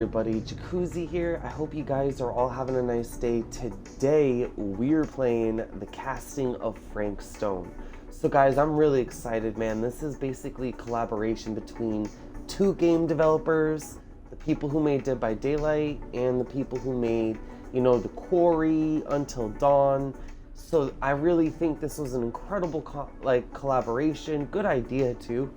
Everybody, Jacuzzi here. I hope you guys are all having a nice day. Today we're playing the casting of Frank Stone. So guys, I'm really excited, man. This is basically a collaboration between two game developers, the people who made Dead by Daylight and the people who made, the Quarry, Until Dawn. So I really think this was an incredible collaboration. Good idea too.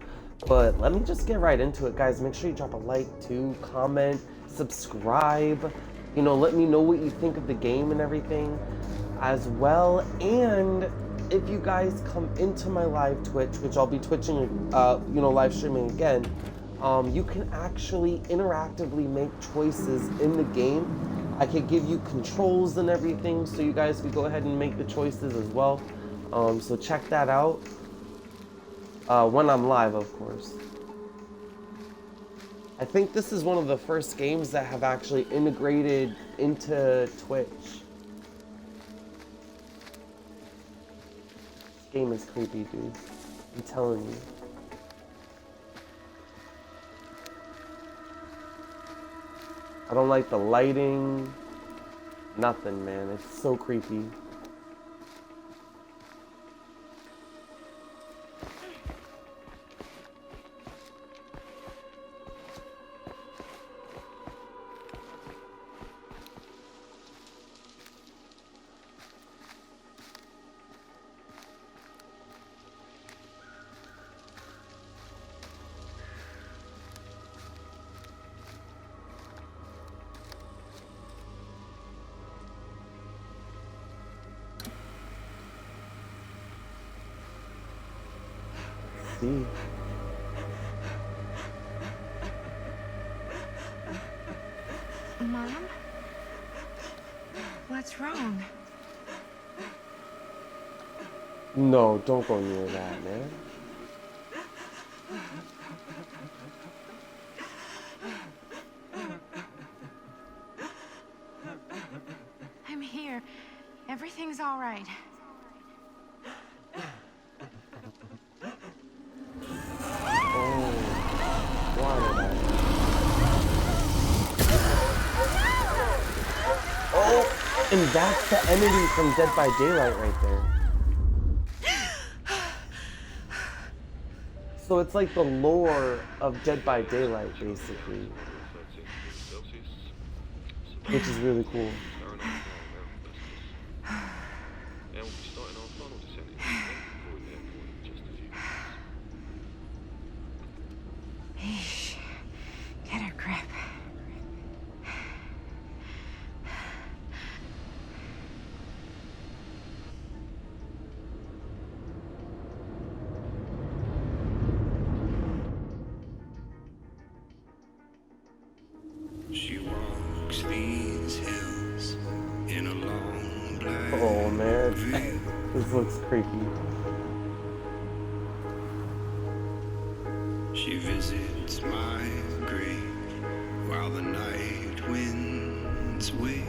But let me just get right into it, guys. Make sure you drop a like too, comment, subscribe. Let me know what you think of the game and everything as well. And if you guys come into my live Twitch, which I'll be twitching, live streaming again, you can actually interactively make choices in the game. I could give you controls and everything, so you guys can go ahead and make the choices as well. So check that out. When I'm live, of course. I think this is one of the first games that have actually integrated into Twitch. This game is creepy, dude. I'm telling you. I don't like the lighting. Nothing, man. It's so creepy. See. Mom? What's wrong? No, don't go near that, man. I'm here. Everything's all right. And that's the entity from Dead by Daylight right there. So it's like the lore of Dead by Daylight, basically. Which is really cool. Eesh. Get a grip. She walks these hills in a long black Oh man, this looks creepy. She visits my grave while the night winds wail.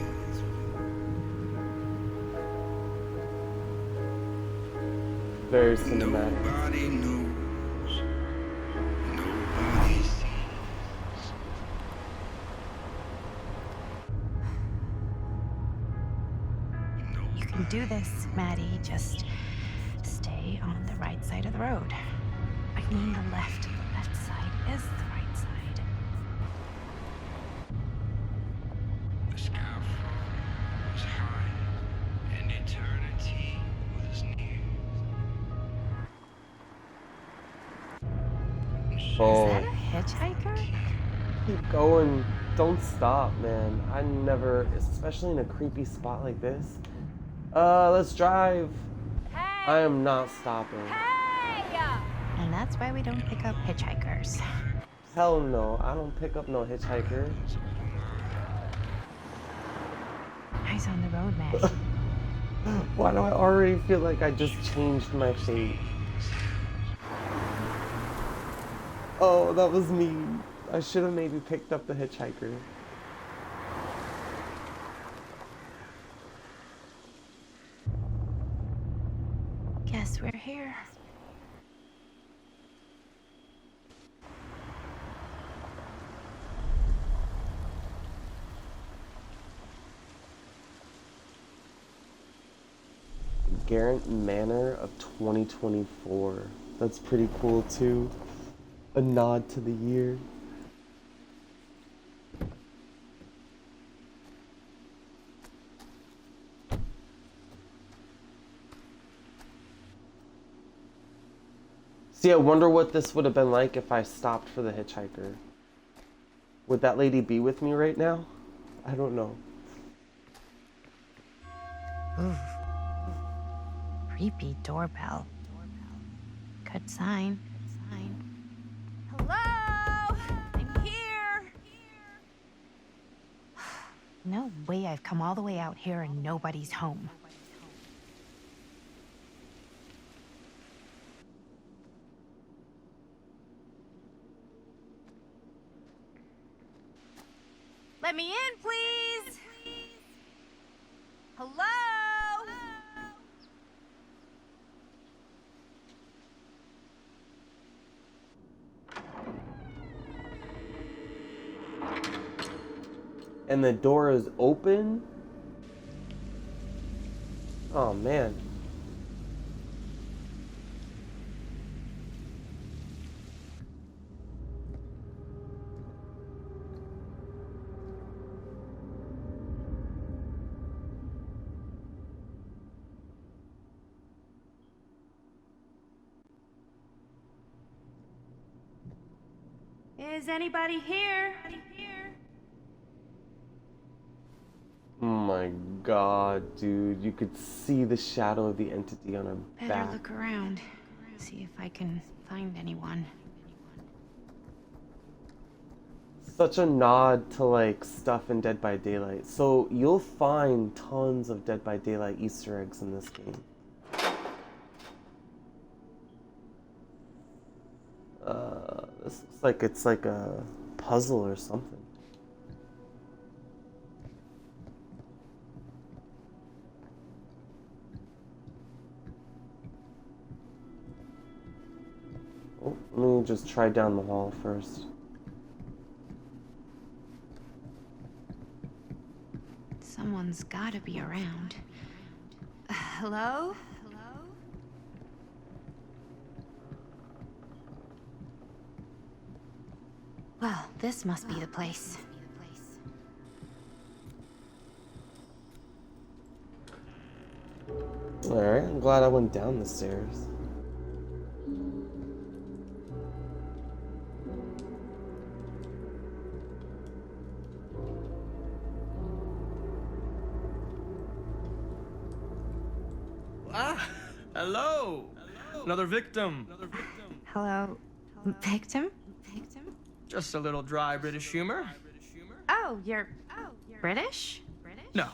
Very cinematic. Nobody knows, nobody sees. You can do this, Maddie. Just stay on the right side of the road. I mean the left. The left side is the right side. The sky was high and eternity was near. Oh, Is that a hitchhiker? keep going. Don't stop, man. I never, especially in a creepy spot like this. Let's drive. I am not stopping. And that's why we don't pick up hitchhikers. Hell no, I don't pick up no hitchhiker. Eyes on the road, Maddie. Why do I already feel like I just changed my fate? Oh, that was me. I should have maybe picked up the hitchhiker. Guess we're here. Garrett Manor of 2024. That's pretty cool too. A nod to the year. See, I wonder what this would have been like if I stopped for the hitchhiker. Would that lady be with me right now? I don't know. Ooh. Creepy doorbell. Good sign. Hello? I'm here. No way I've come all the way out here and nobody's home. Let me in, please. Hello? And the door is open? Oh man. Is anybody here? Oh my god, dude. You could see the shadow of the entity on her Better back. look around. See if I can find anyone. Such a nod to like stuff in Dead by Daylight. So you'll find tons of Dead by Daylight Easter eggs in this game. This looks like it's like a puzzle or something. Oh, let me just try down the hall first. Someone's gotta be around. Hello? Well, this must be the place. Alright, I'm glad I went down the stairs. Ah, hello. Another victim. Hello? Victim? Just a little dry British humor. Oh, you're British? No,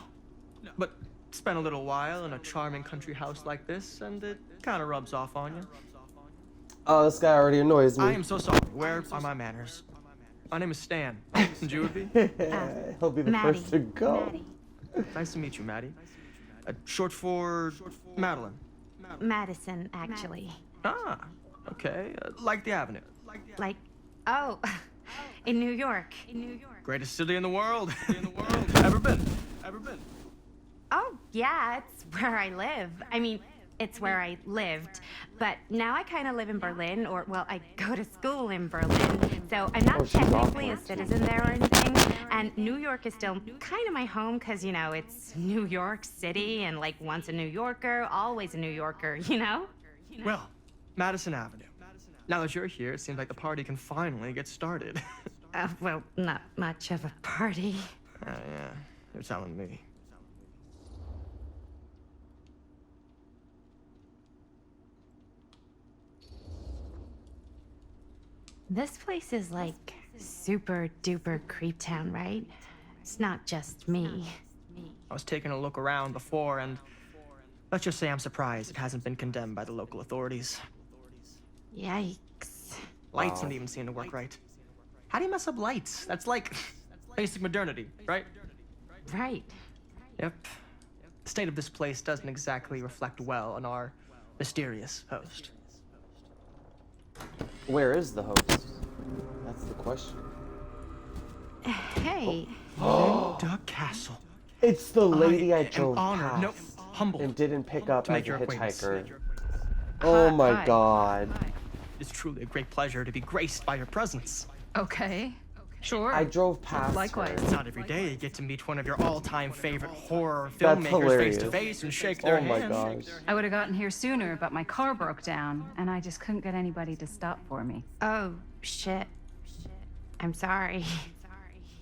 but spent a little while in a charming country house like this, and it kind of rubs off on you. Oh, this guy already annoys me. I am so sorry. Where are my manners? My name is Stan. And you would be? He'll be the Maddie. first to go. Maddie. Nice to meet you, Maddie. Short for Madeline. Madison, actually. Ah, okay. Like the Avenue. Like, oh, in New York. Greatest city in the world. Ever been? Oh, yeah, it's where I live. I mean, it's where I lived. But now I kind of live in Berlin, or, well, I go to school in Berlin. So I'm not Oh, she's technically a awesome. citizen there or anything. And New York is still kind of my home because, you know, it's New York City. And, like, once a New Yorker, always a New Yorker, you know? Well, Madison Avenue. Now that you're here, it seems like the party can finally get started. Well, not much of a party. Yeah, you're telling me. This place is like super duper creep town, right? It's not just me. I was taking a look around before, and let's just say I'm surprised it hasn't been condemned by the local authorities. Yikes. Lights don't even seem to work right. How do you mess up lights? That's like basic modernity, right? Right. Yep. The state of this place doesn't exactly reflect well on our mysterious host. Where is the host? That's the question. Hey. Linda Castle. It's the lady I am drove honored. past. No, humbled and didn't pick up to as make a your acquaintance. hitchhiker. Oh my Hi. god. It's truly a great pleasure to be graced by your presence. Okay. Sure. I drove past Likewise. her. Not every day you get to meet one of your all-time favorite horror That's filmmakers hilarious. face to face and shake their Oh my hand. gosh. I would have gotten here sooner, but my car broke down, and I just couldn't get anybody to stop for me. Oh, shit. I'm sorry.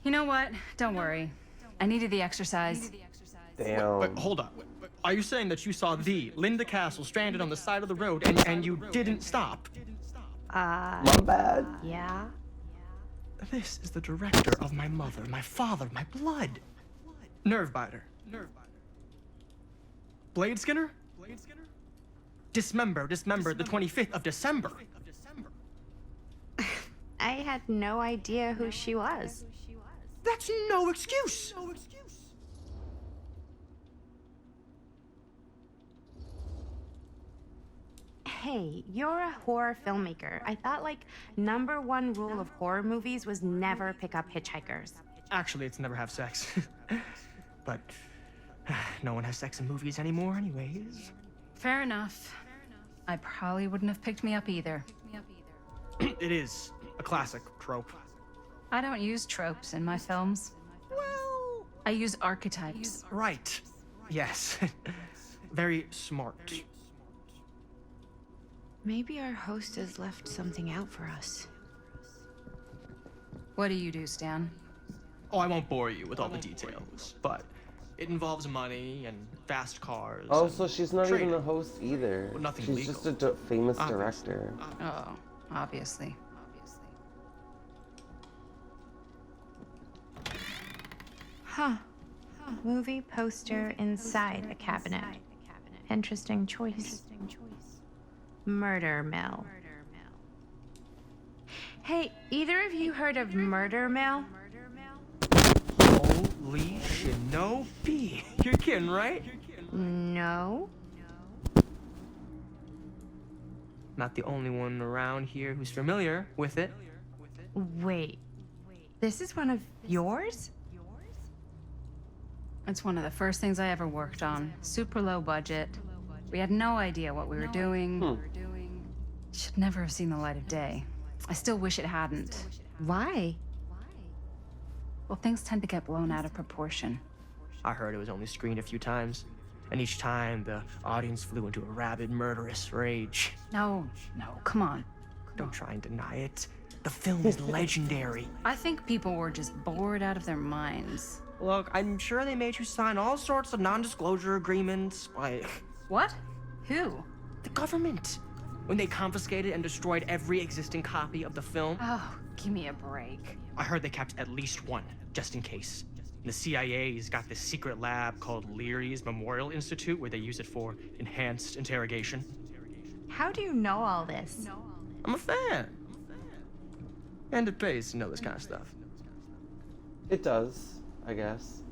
You know what? Don't worry. I needed the exercise. Damn. But hold up. Are you saying that you saw the Linda Castle stranded on the side of the road and you didn't stop? My bad. Yeah? This is the director of my mother, my father, my blood. Nervebiter. Blade Skinner? Dismember, the 25th of December. I had no idea who she was. That's no excuse. Hey, you're a horror filmmaker. I thought, like, #1 rule of horror movies was never pick up hitchhikers. Actually, it's never have sex. But no one has sex in movies anymore anyways. Fair enough. I probably wouldn't have picked me up either. It is a classic trope. I don't use tropes in my films. Well, I use archetypes. right. Yes. Very smart. Maybe our host has left something out for us. What do you do, Stan? Oh, I won't bore you with all the details, but it involves money and fast cars. Oh, and so she's not even trading. a host either. Well, nothing She's legal. just a famous Obvious. director. Oh, obviously. Huh. Movie poster inside a cabinet. Interesting choice. Murder Mill. Hey, either of you heard of Murder Mill? Holy shinobi. You're kidding, right? No. Not the only one around here who's familiar with it. Wait. This is one of yours? It's one of the first things I ever worked on. Super low budget. We had no idea what we were doing. Should never have seen the light of day. I still wish it hadn't. Why? Well, things tend to get blown out of proportion. I heard it was only screened a few times, and each time the audience flew into a rabid, murderous rage. No, come on. Don't try and deny it. The film is legendary. I think people were just bored out of their minds. Look, I'm sure they made you sign all sorts of non-disclosure agreements. Like, What? Who? the government. When they confiscated and destroyed every existing copy of the film, Oh, give me a break. I heard they kept at least one, just in case. The CIA's got this secret lab called Leary's Memorial Institute where they use it for enhanced interrogation. How do you know all this? I'm a fan. And it pays to know this kind of stuff. It does, I guess.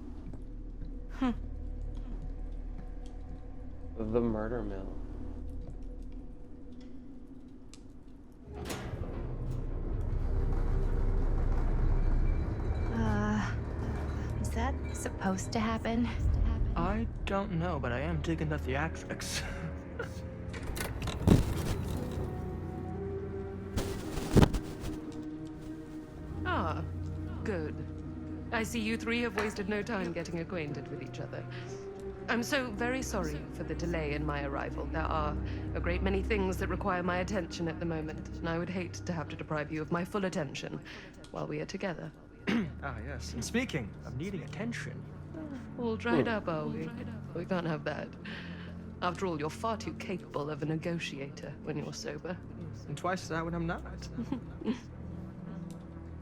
The Murder Mill. Is that supposed to happen? I don't know, but I am digging the theatrics. Ah, good. I see you three have wasted no time getting acquainted with each other. I'm so very sorry for the delay in my arrival. There are a great many things that require my attention at the moment, and I would hate to have to deprive you of my full attention while we are together. Ah, yes. And speaking of needing attention, All dried up, are we? We can't have that. After all, you're far too capable of a negotiator when you're sober. and twice that when I'm not.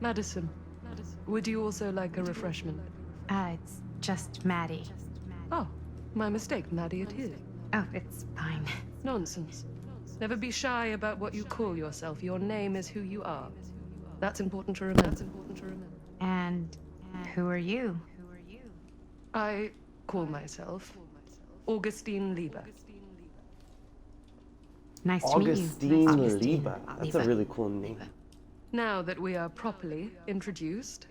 Madison, would you also like a refreshment? It's just Maddie. Oh, my mistake, Maddie it is. Oh, it's fine. Nonsense. Never be shy about what you call yourself. Your name is who you are. That's important to remember. And who are you? I call myself Augustine Lieber. Nice to meet you. Augustine Augustine Lieber. That's a really cool name. Now that we are properly introduced,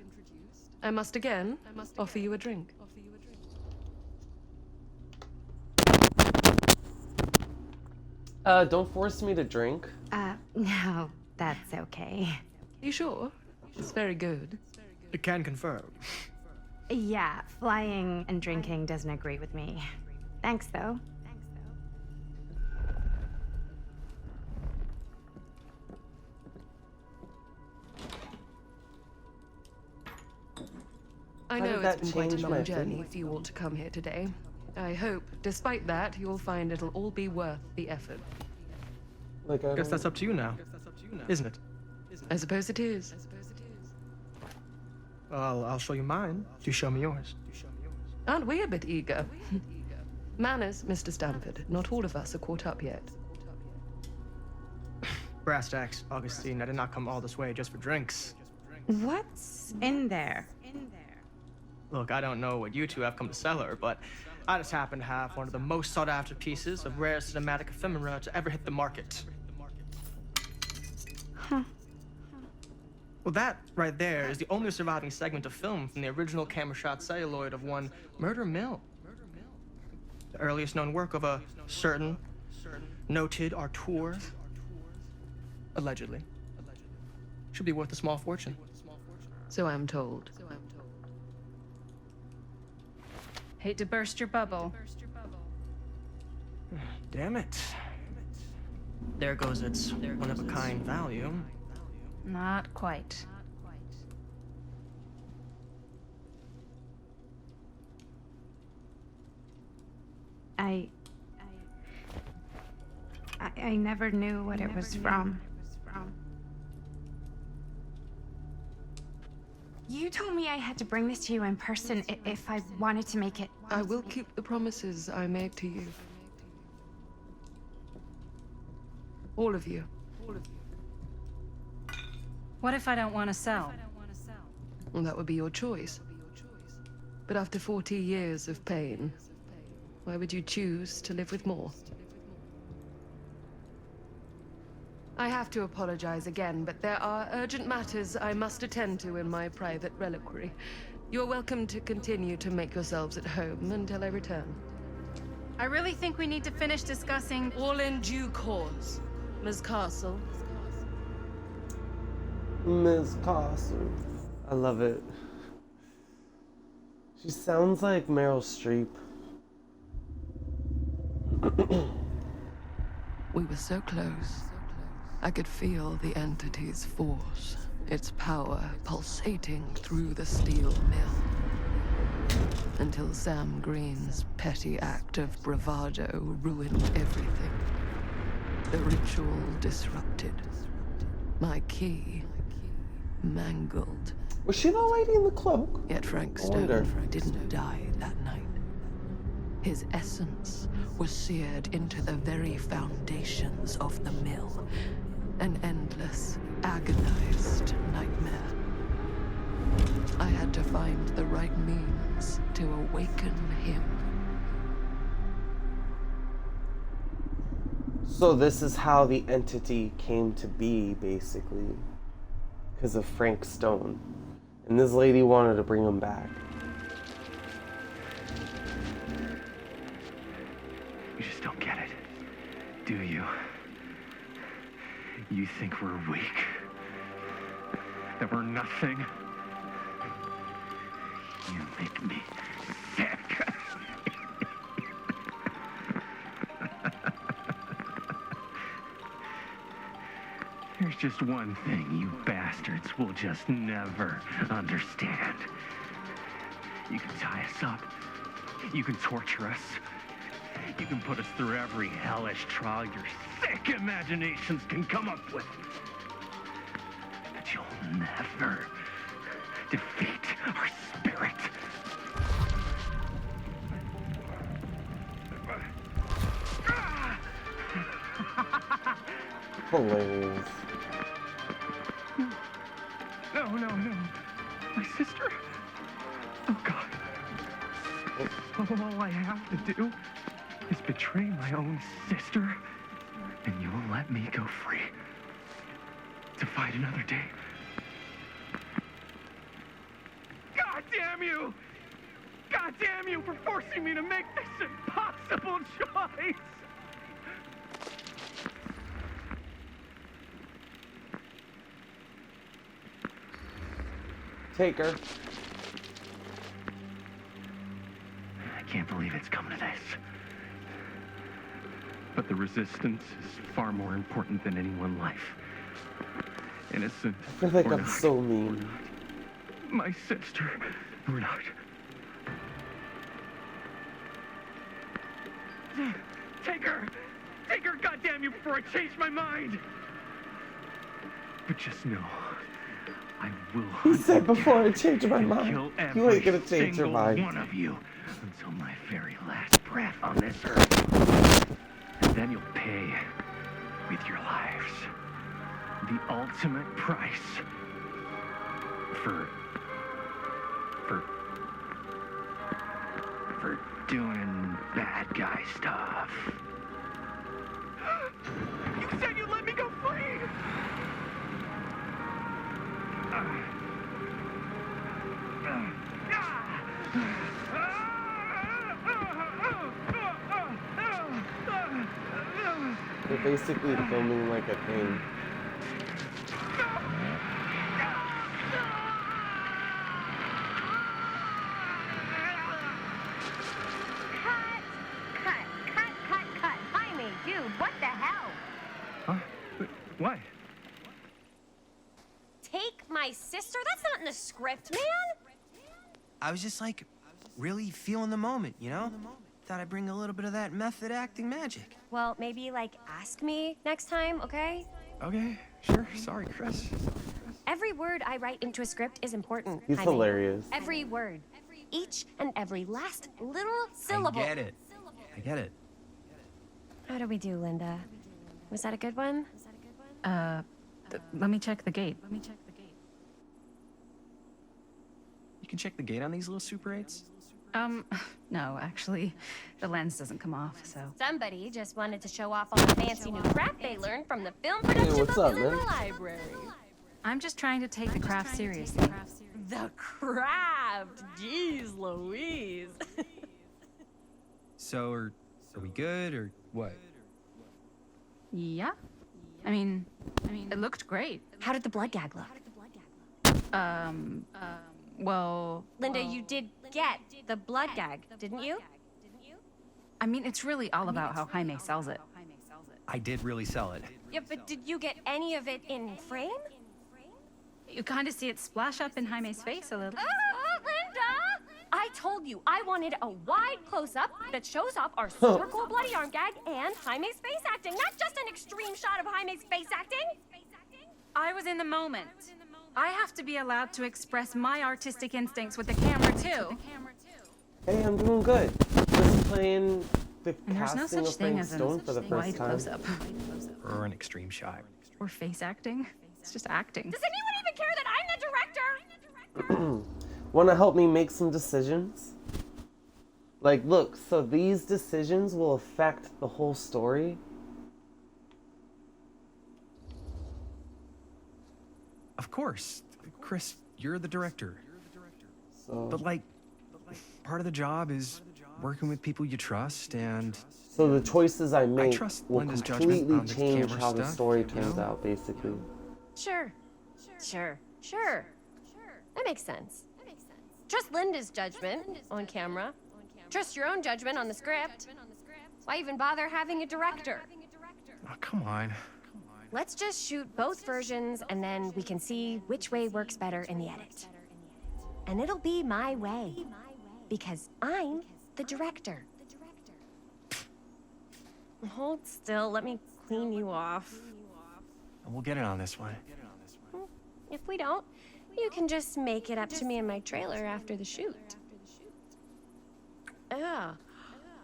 I must again offer you a drink. Don't force me to drink. No, that's okay. You sure? It's very good. I can confirm. Yeah, flying and drinking doesn't agree with me. Thanks, though. I How know did it's that been quite a change my long journey opinion? for you all to come here today. I hope, despite that, you'll find it'll all be worth the effort. Like, I Guess don't- that's up to you now, isn't it? I suppose it is. Well, I'll show you mine. You show me yours. Aren't we a bit eager? Manners, Mr. Stanford. Not all of us are caught up yet. Brass tacks, Augustine. I did not come all this way just for drinks. What's in there? Look, I don't know what you two have come to sell her, but I just happen to have one of the most sought-after pieces of rare cinematic ephemera to ever hit the market. Huh. Well, that right there is the only surviving segment of film from the original camera shot celluloid of one Murder Mill. The earliest known work of a certain noted auteur, allegedly. Should be worth a small fortune. So I'm told. Hate to burst your bubble. Damn it. There goes its one-of-a-kind value. Not quite. I never knew what it was from. You told me I had to bring this to you in person if I wanted to make it. I will keep the promises I made to you. All of you. What if I don't want to sell? Well, that would be your choice. But after 40 years of pain, why would you choose to live with more? I have to apologize again, but there are urgent matters I must attend to in my private reliquary. You're welcome to continue to make yourselves at home until I return. I really think we need to finish discussing. All in due course, Ms. Castle. Miss Castle. I love it. She sounds like Meryl Streep. We were so close. I could feel the entity's force, its power pulsating through the steel mill. Until Sam Green's petty act of bravado ruined everything. The ritual disrupted. My key mangled. Was she the lady in the cloak? Yet Frank I wonder. Stone didn't die that night. His essence was seared into the very foundations of the mill. An endless, agonized nightmare. I had to find the right means to awaken him. So this is how the entity came to be, basically. Because of Frank Stone. And this lady wanted to bring him back. You just don't get it, do you? You think we're weak? That we're nothing? You make me sick. There's just one thing you bastards will just never understand. You can tie us up. You can torture us. You can put us through every hellish trial your sick imaginations can come up with. But you'll never defeat our spirit. Hilarious. No. My sister? Oh, God. All I have to do is betray my own sister, and you will let me go free to fight another day. God damn you! God damn you for forcing me to make this impossible choice! Take her. I can't believe it's coming to this. But the resistance is far more important than any one life. Innocent I feel like or I'm not. so mean. My sister or not. Take her! Take her, goddamn you, before I change my mind! But just know, I will He hunt said you before I down change my and mind. kill You ain't gonna every change your single mind. one of you until my very last breath on this earth. And then you'll pay with your lives. The ultimate price for doing bad guy stuff. You said you'd let me go free! They're basically filming like a thing. Cut. Jaime, dude, what the hell? Huh? What? Take my sister? That's not in the script, man. I was just like, really feeling the moment, you know? Thought I'd bring a little bit of that method acting magic. Well, maybe, like, ask me next time, okay? Okay, sure. Sorry, Chris. Every word I write into a script is important. He's Jaime. hilarious. Every word. Each and every last little syllable. I get it. How do we do, Linda? Was that a good one? Let me check the gate. You can check the gate on these little Super 8s? No, actually, the lens doesn't come off, so. Somebody just wanted to show off all the fancy new crap they learned from the film production what's books up, in the man? library. I'm just trying to take the craft seriously. The craft! Jeez Louise! So, are we good, or what? Yeah? I mean, it looked great. How did the blood gag look? Well, Linda, you did get the blood gag, didn't you? I mean, it's really all about how Jaime sells it. I did really sell it. Yeah, but did you get any of it in frame? You kind of see it splash up in Jaime's face a little. Oh, Linda! I told you I wanted a wide close-up that shows off our super cool bloody arm gag and Jaime's face acting, not just an extreme shot of Jaime's face acting. I was in the moment. I have to be allowed to express my artistic instincts with the camera, too. Hey, I'm doing good. Just playing the And there's no casting such of thing Frank as Stone a for the wide first time. close-up. Or an extreme shot. Or face acting. It's just acting. Does anyone even care that I'm the director? Want to help me make some decisions? Like, look, so these decisions will affect the whole story. Of course. Chris, you're the director. So, But, like, part of the job is working with people you trust, and so the choices I make trust will Linda's judgment completely on the change camera how the stuff, story you turns know? out, basically. Sure. That makes sense. Trust Linda's judgment on camera. Trust your own judgment on the script. Why even bother having a director? oh, come on. Let's just shoot both versions and then we can see which way works better in the edit. And it'll be my way. Because I'm the director. Hold still, let me clean you off. We'll get it on this one. If we don't, you can just make it up to me in my trailer after the shoot. Yeah.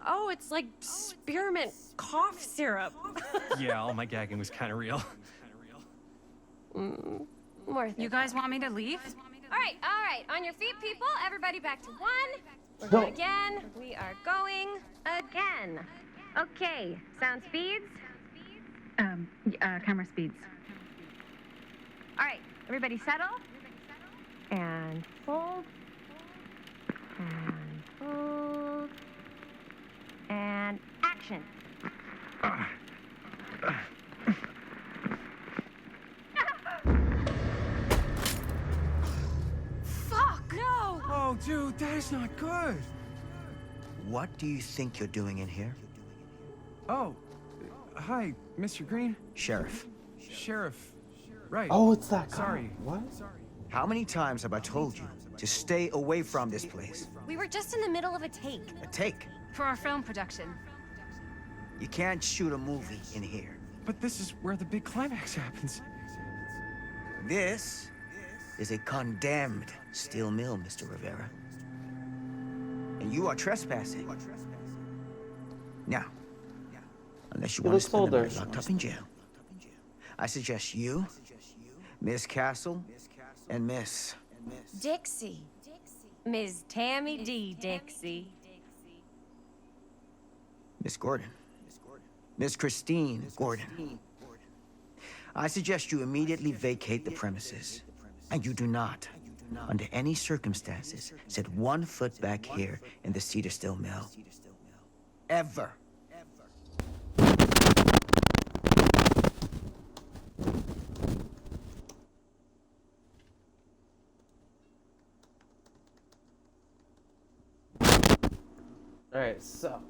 Oh, it's like spearmint cough syrup. Yeah, all my gagging was kind of real. More You guys want me to leave? All right. On your feet, people. Everybody back to one. We're going again. We are going again. Okay. Sound speeds. Camera speeds. All right. Everybody settle. And hold. And hold. And action. Dude, that is not good. What do you think you're doing in here? Oh, hi, Mr. Green. Sheriff. Sheriff. Right. Oh, it's that guy. Sorry. What? How many times have I told you to stay away from this place? We were just in the middle of a take. A take. For our film production. You can't shoot a movie in here. But this is where the big climax happens. This is a condemned steel mill, Mr. Rivera. And you are trespassing. Now, unless you want to spend the night locked up in jail, I suggest you, Miss Castle, and Miss... Dixie. Ms. Tammy D. Dixie. Miss Gordon. Miss Christine Gordon. I suggest you immediately vacate the premises. And you do not, under any circumstances, set 1 foot back here in the Cedar Still Mill. Ever. Alright, so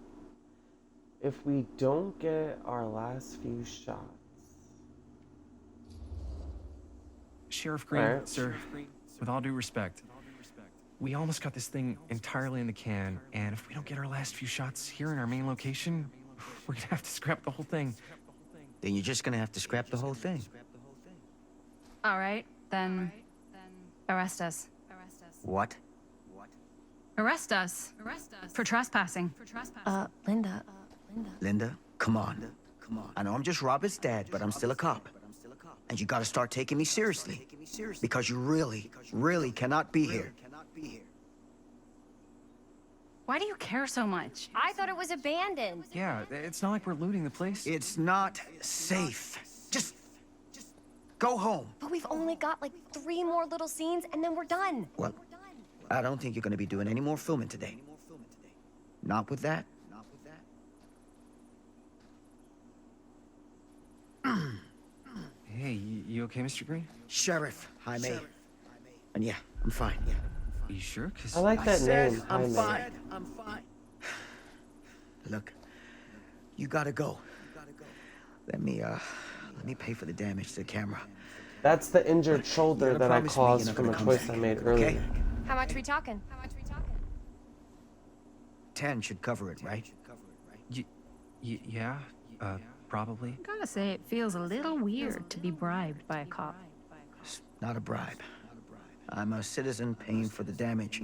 if we don't get our last few shots. Sheriff Green, Alright. sir, with all due respect, we almost got this thing entirely in the can, and if we don't get our last few shots here in our main location, we're gonna have to scrap the whole thing. Then you're just gonna have to scrap the whole thing. All right, then arrest us. What? Arrest us. For trespassing. Linda. Linda, come on. I know I'm just Robert's dad, but I'm still a cop. And you gotta start taking me seriously. Because you really, really cannot be here. Why do you care so much? I thought it was abandoned. Yeah, it's not like we're looting the place. It's not safe. Just go home. But we've only got like 3 more little scenes and then we're done. Well, I don't think you're gonna be doing any more filming today. Not with that. Hey, you okay, Mr. Green? Sheriff Jaime. And yeah, I'm fine. Are you sure? 'Cause I like that name. I'm Jaime. fine. Look, you gotta go. Let me pay for the damage to the camera. That's the injured shoulder gotta that I promise me caused you're not from a gonna come choice back, I made okay? earlier. How much we talking? 10 should cover it, right? Yeah, probably. Gotta say, it feels a little weird to be bribed by a cop. It's not a bribe. I'm a citizen paying for the damage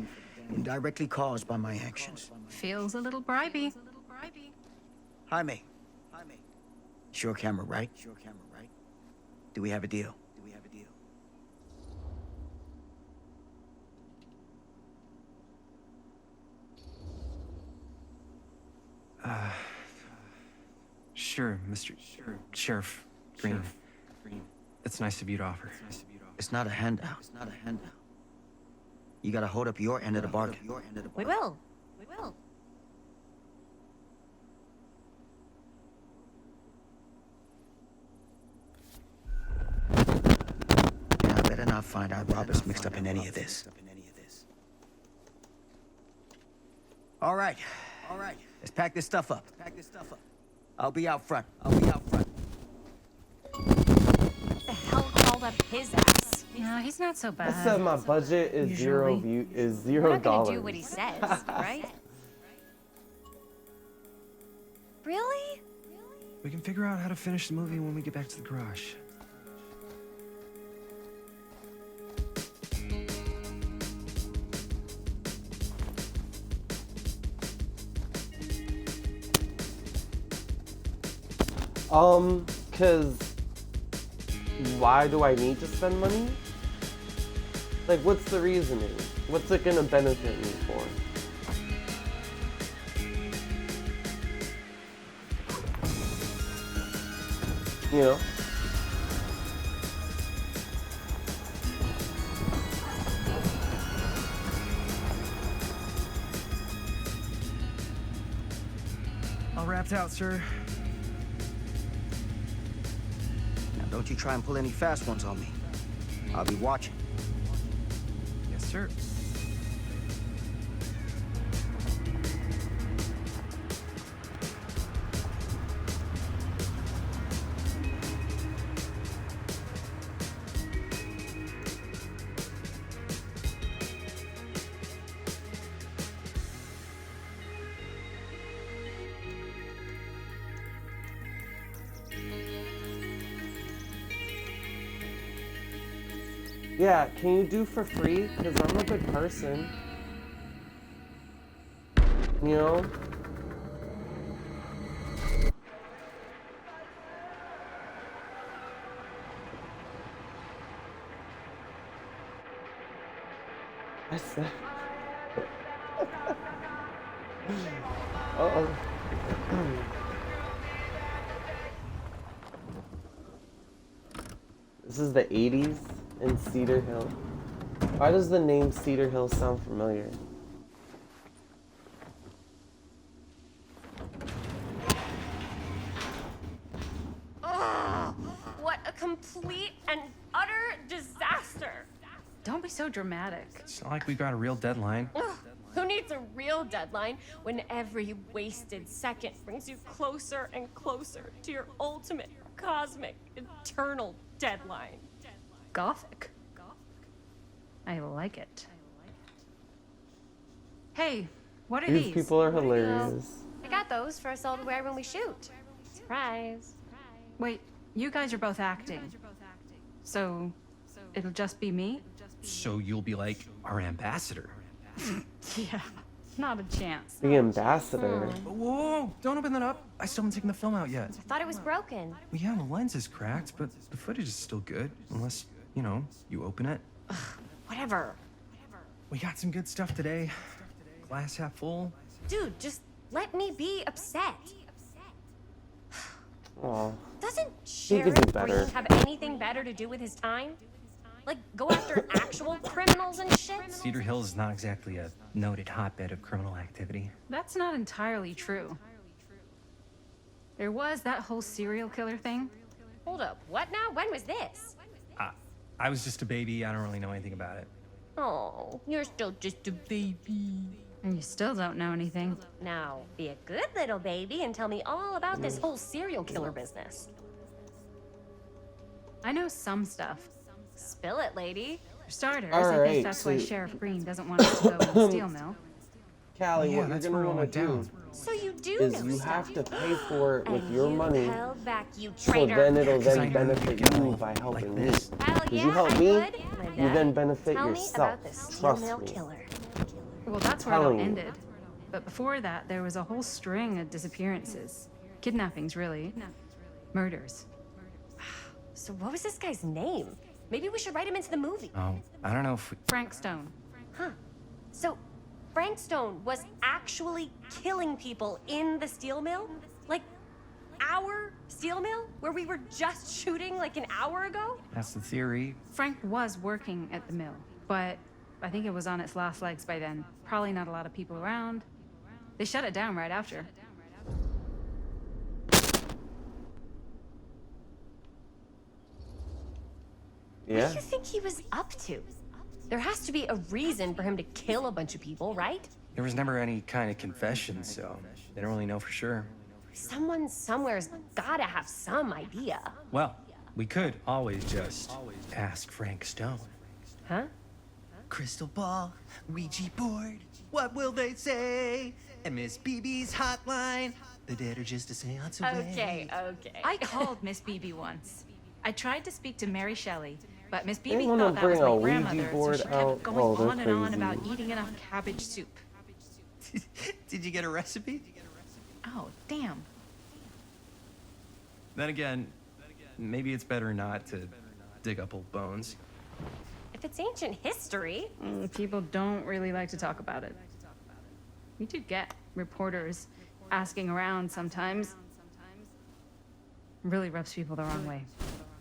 indirectly caused by my actions. Feels a little bribey. Jaime. Sure camera, right? Do we have a deal? Sure, Mr. Sheriff Green. It's nice of you to offer. It's not a handout. You gotta hold up your end of the bargain. We will. And I better not find out Robert's mixed up in any of this. All right. Let's pack this stuff up. I'll be out front. The hell called up his ass? No, he's not so I bad. said my budget is Usually. We're $0. not gonna do what he says, right? Really? We can figure out how to finish the movie when we get back to the garage. Cause why do I need to spend money? Like, what's the reasoning? What's it gonna benefit me for? You know? All wrapped out, sir. Now don't you try and pull any fast ones on me. I'll be watching. Yes, sir. Yeah, can you do for free? Because I'm a good person. You know? I said... Uh-oh. This is the 80s in Cedar Hill. Why does the name Cedar Hill sound familiar? Ugh, what a complete and utter disaster. Don't be so dramatic. It's not like we've got a real deadline. Ugh, who needs a real deadline when every wasted second brings you closer and closer to your ultimate, cosmic, eternal deadline? Gothic. I like it. Hey, what are these? These people are hilarious. I got those for us all to wear when we shoot. Surprise. Wait, you guys are both acting. So, it'll just be me? So you'll be like our ambassador. Yeah, not a chance. The ambassador. Whoa, don't open that up. I still haven't taken the film out yet. I thought it was broken. Well, yeah, the lens is cracked, but the footage is still good. Unless, you know, you open it. Whatever. We got some good stuff today. Glass half full. Dude, just let me be upset. Aw. Doesn't He could Sheriff do better. Green have anything better to do with his time? Like, go after actual criminals and shit? Cedar Hill is not exactly a noted hotbed of criminal activity. That's not entirely true. There was that whole serial killer thing. Hold up, what now? When was this? I was just a baby. I don't really know anything about it. Oh, you're still just a baby. And you still don't know anything. Now, be a good little baby and tell me all about this whole serial killer business. I know some stuff. Spill it, lady. For starters, All I right, think that's why so- Sheriff Green doesn't want us to go in the steel mill. Callie, Yeah, what you're that's gonna where it want went to do down. So you do is know you stuff. have to pay for it with And your you money, held back, you so traitor. then it'll Because I then know benefit you can you all by helping me. this. Hell If yeah, you help I me, would. you then benefit Tell me yourself. about the steel Trust mill me. killer. Well, that's where it all Telling you. ended. But before that, there was a whole string of disappearances. Kidnappings, really. Murders. So what was this guy's name? Maybe we should write him into the movie. Oh, I don't know if we... Frank Stone. Huh. So Frank Stone was actually killing people in the steel mill? Like our steel mill? Where we were just shooting like an hour ago? That's the theory. Frank was working at the mill, but I think it was on its last legs by then. Probably not a lot of people around. They shut it down right after. What Yeah. do you think he was up to? There has to be a reason for him to kill a bunch of people, right? There was never any kind of confession, so they don't really know for sure. Someone somewhere's gotta have some idea. Well, we could always just ask Frank Stone. Huh? Crystal ball, Ouija board, what will they say? And Miss BB's hotline, the dead are just a seance away. Okay. I called Miss Beebe once. I tried to speak to Mary Shelley, but Miss Beebe wanna thought that was bring a my Ouija grandmother, so board she kept out? going Oh, they're on and on crazy. about eating enough cabbage soup. Did you get a recipe? Oh, damn. Then again, maybe it's better not to dig up old bones. If it's ancient history, People don't really like to talk about it. We do get reporters asking around sometimes. Really rubs people the wrong way.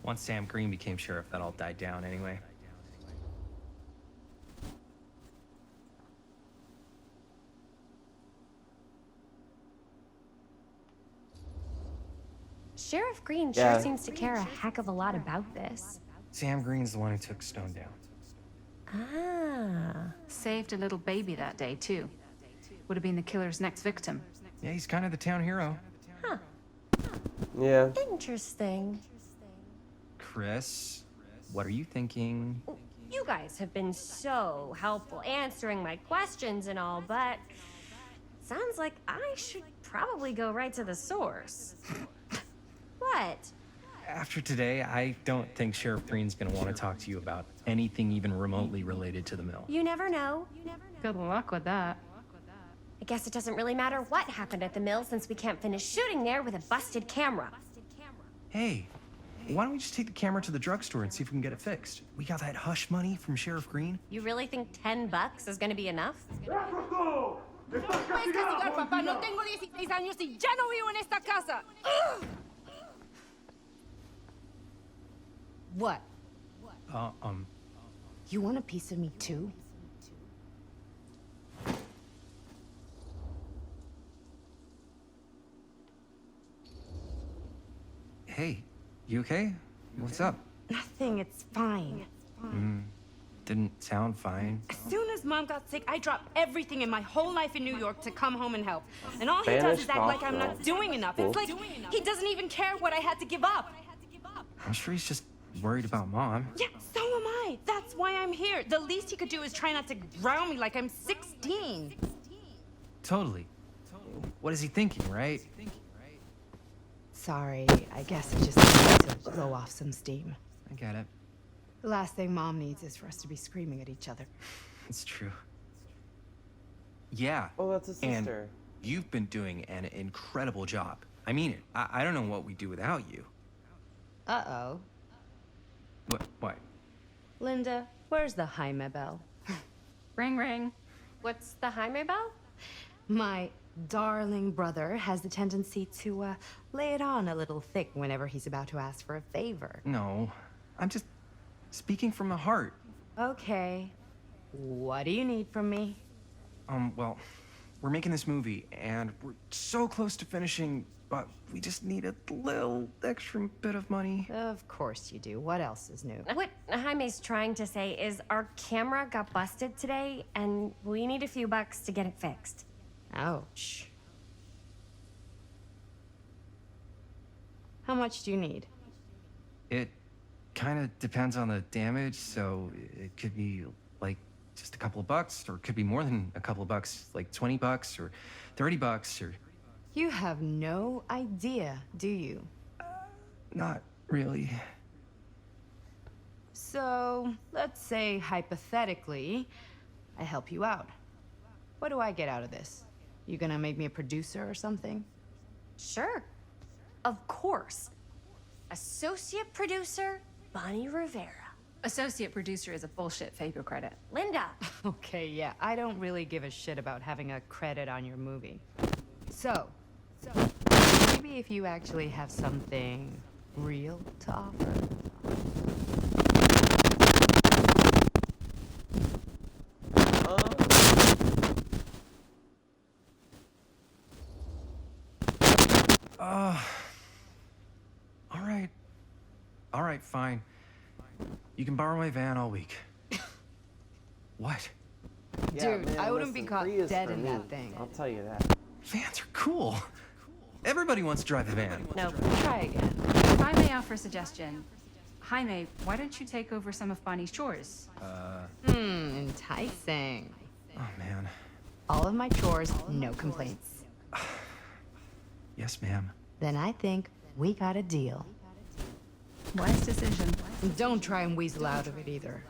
Once Sam Green became sheriff, that all died down anyway. Sheriff Green Yeah. sure seems to care a heck of a lot about this. Sam Green's the one who took Stone down. Ah. Saved a little baby that day, too. Would have been the killer's next victim. Yeah, he's kind of the town hero. Huh. Yeah. Interesting. Chris, what are you thinking? You guys have been so helpful answering my questions and all, but sounds like I should probably go right to the source. What? After today, I don't think Sheriff Green's gonna want to talk to you about anything even remotely related to the mill. You never know. Good luck with that. I guess it doesn't really matter what happened at the mill since we can't finish shooting there with a busted camera. Hey, why don't we just take the camera to the drugstore and see if we can get it fixed? We got that hush money from Sheriff Green. You really think $10 is gonna be enough? What? Uh, You want a piece of me too? Hey, you okay? What's up? Nothing, it's fine. Didn't sound fine. As soon as Mom got sick, I dropped everything in my whole life in New York to come home and help. And all he does Spanish is act like I'm girl. not doing enough. It's like he doesn't even care what I had to give up. I'm sure he's just worried about Mom. Yeah, so am I. That's why I'm here. The least he could do is try not to ground me like I'm 16. Totally. What is he thinking, right? Sorry, I guess I just need to blow off some steam. I get it. The last thing Mom needs is for us to be screaming at each other. It's true. Yeah. Oh, that's a And sister. you've been doing an incredible job. I mean it. I don't know what we'd do without you. Uh-oh. What? Linda, where's the Jaime bell? Ring, ring. What's the Jaime bell? My darling brother has the tendency to lay it on a little thick whenever he's about to ask for a favor. No. I'm just speaking from the heart. Okay. What do you need from me? Well, we're making this movie, and we're so close to finishing, but we just need a little extra bit of money. Of course you do. What else is new? What Jaime's trying to say is our camera got busted today, and we need a few bucks to get it fixed. Ouch. How much do you need? It kind of depends on the damage, so it could be like just a couple of bucks, or it could be more than a couple of bucks, like 20 bucks or 30 bucks or... You have no idea, do you? Not really. So, let's say hypothetically, I help you out. What do I get out of this? You gonna make me a producer or something? Sure. Of course. Associate producer, Bonnie Rivera. Associate producer is a bullshit favor credit. Linda. Okay, yeah, I don't really give a shit about having a credit on your movie. So, maybe if you actually have something real to offer. All right, fine. You can borrow my van all week. What? Yeah, Dude, man, I wouldn't be listen, caught free is dead for in me. that thing. I'll tell you that. Vans are cool. Everybody wants to drive a van. No. Try again. If I may offer a suggestion, Jaime, why don't you take over some of Bonnie's chores? Enticing. Oh, man. All of my chores, no complaints. Yes, ma'am. Then I think we got a deal. Wise decision. And don't try and weasel out of it either.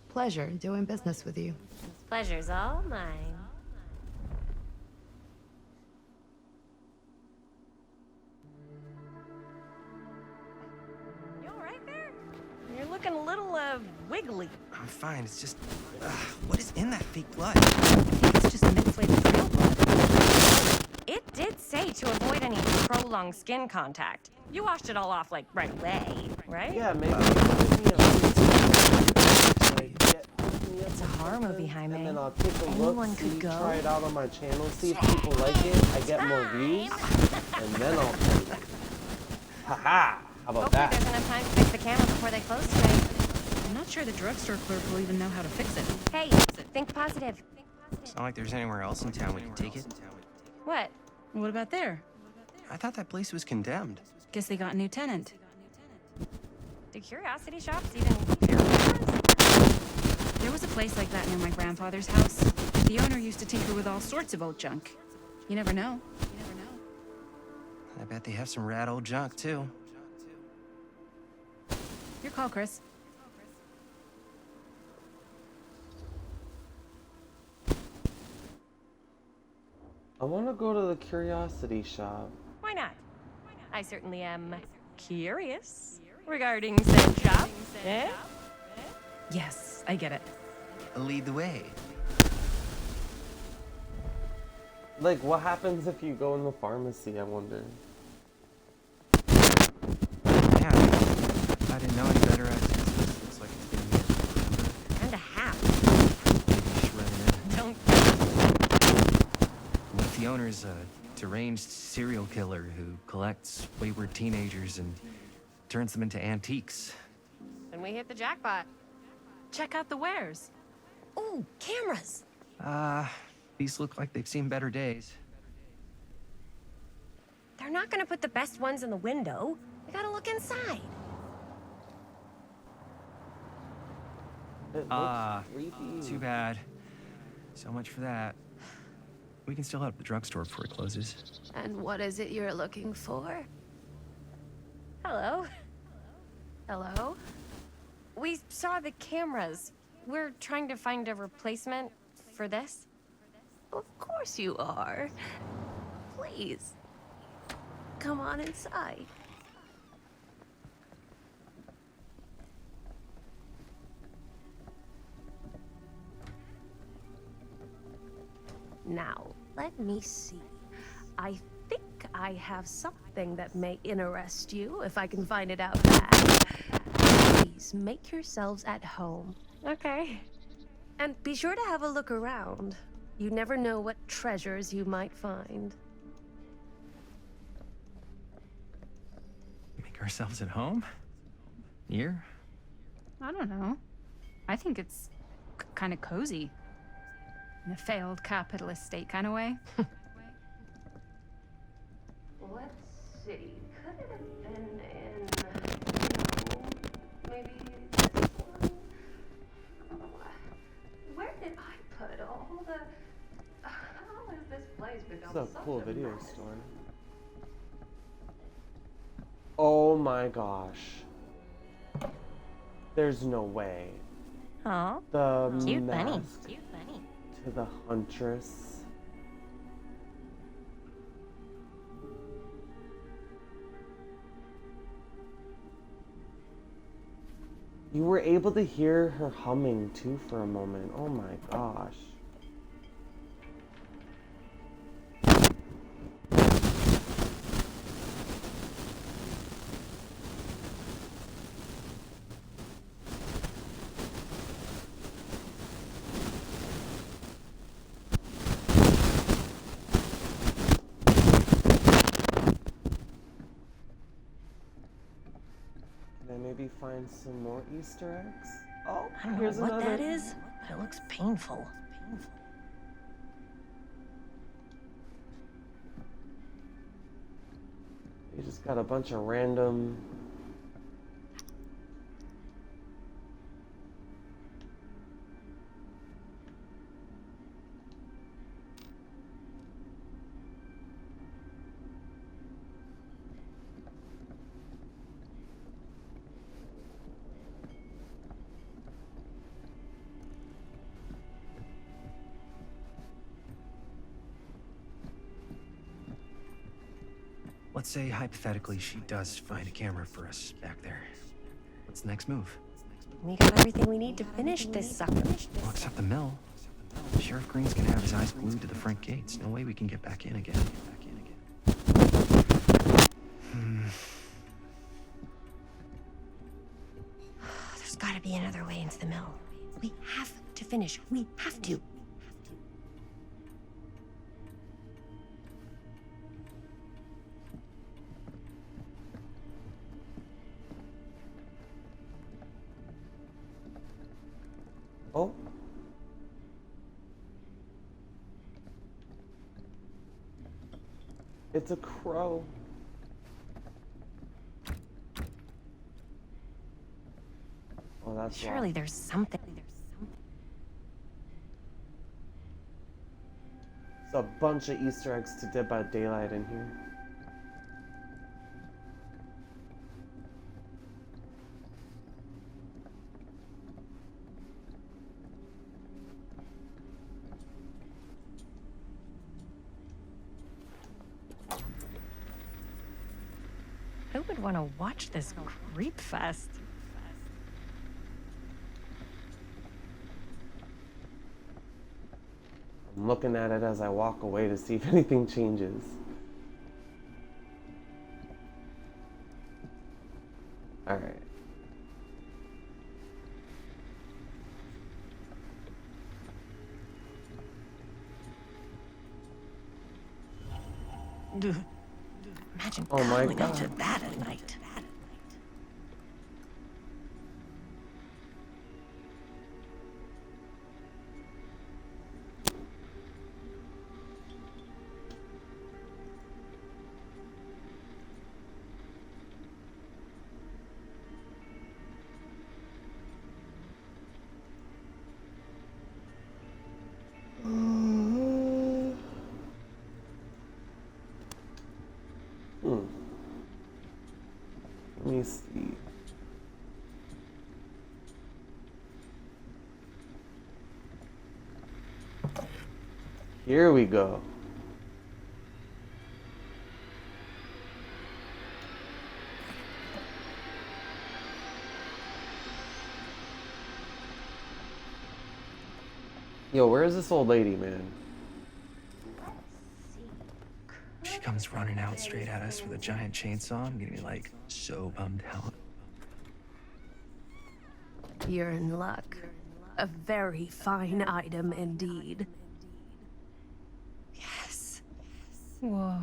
Pleasure doing business with you. Pleasure's all mine. You all right there? You're looking a little, wiggly. I'm fine. It's just, what is in that fake blood? It's just mid-flavored real blood. It did say to avoid any prolonged skin contact. You washed it all off, like, right away, right? Yeah, maybe you can give me a like, hook me up It's a horror movie, Jaime. and then I'll take a Anyone look, could see, go. try it out on my channel, see if people like it, I get more views, and then I'll pay you. Haha! How about Hopefully that? there's enough time to fix the camera before they close today. I'm not sure the drugstore clerk will even know how to fix it. Hey, think positive. It's not like there's anywhere else in town we can take it. What? What about there? I thought that place was condemned. Guess they got a new tenant. Do curiosity shops even repair cameras? There was a place like that near my grandfather's house. The owner used to tinker with all sorts of old junk. You never know. I bet they have some rad old junk, too. Your call, Chris. I want to go to the curiosity shop. Why not? I certainly am curious regarding said shop. Eh? Yes, I get it. Lead the way. Like, what happens if you go in the pharmacy, I wonder? Yeah, I didn't know any better. This looks like it's gonna be a And a half. shredded. Don't. What if the owner's a deranged serial killer who collects wayward teenagers and turns them into antiques? Then we hit the jackpot. Check out the wares. Ooh, cameras. These look like they've seen better days. They're not gonna put the best ones in the window. We gotta look inside. It looks creepy. Too bad. So much for that. We can still head up the drugstore before it closes. And what is it you're looking for? Hello. Hello? We saw the cameras. We're trying to find a replacement for this. Of course you are. Please. Come on inside. Now, let me see. I think I have something that may interest you, if I can find it out fast. Please make yourselves at home. Okay. And be sure to have a look around. You never know what treasures you might find. Make ourselves at home? Here? I don't know. I think it's kind of cozy. In a failed capitalist state kind of way. Let's see. Could it have been in, maybe this one? Where did I put all the... How has this place become It's a such cool a video mess? store. Oh my gosh. There's no way. Aw. The Cute bunny. mask Cute bunny. to the huntress. You were able to hear her humming too for a moment. Oh my gosh. Can I maybe find some more Easter eggs? Oh, I don't know here's what another. that is, but it looks painful. You just got a bunch of random. Let's say, hypothetically, she does find a camera for us back there. What's the next move? We got everything we need to finish this sucker. Well, except the mill. Sheriff Green's gonna have his eyes glued to the front gates. No way we can get back in again. There's gotta be another way into the mill. We have to finish. We have to. Oh. It's a crow. Oh, that's Surely wrong. there's something. It's a bunch of Easter eggs to Dead by Daylight in here. want to watch this creep fest. I'm looking at it as I walk away to see if anything changes. All right. Imagine Oh my cuddling up to God. that at night. Let me see. Here we go. Yo, where is this old lady, man? She comes running out straight at us with a giant chainsaw. I'm gonna be like so bummed out. You're in luck. A very fine item indeed. Yes. Whoa.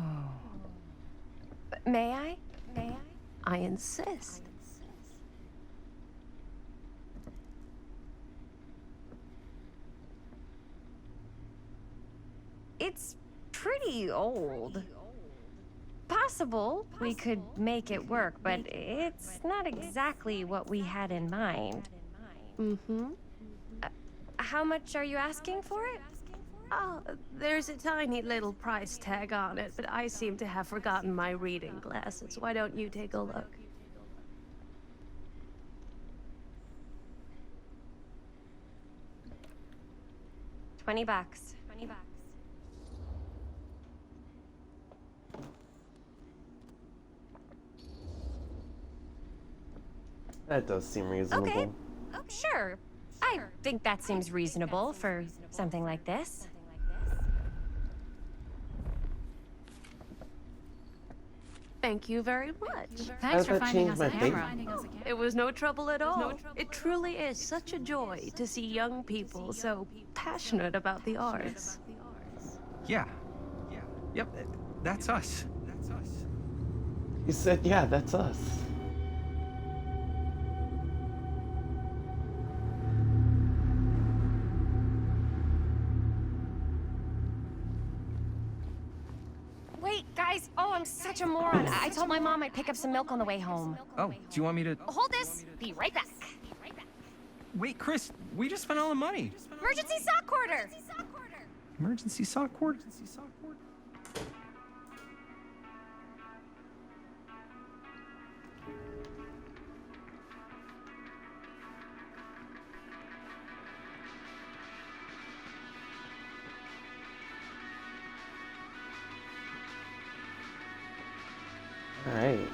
May I? May I? I insist. It's pretty old. Possible we could make it work, but it's not exactly what we had in mind. Mm-hmm. How much are you asking for it? Oh, there's a tiny little price tag on it, but I seem to have forgotten my reading glasses. Why don't you take a look? $20. $20. That does seem reasonable. Okay. Sure. I think that seems reasonable for something like this. Thank you very much. Thanks for that finding change us my a fate? camera. It was no trouble at all. It truly is such a joy to see young people so passionate about the arts. Yeah. Yep, that's us. He said, yeah, that's us. Wait, guys. Oh, I'm such a moron. I told my mom I'd pick up some milk on the way home. Oh, do you want me to... Hold this. Be right back. Wait, Chris, we just spent all the money. Emergency sock order. Emergency sock cord? All right.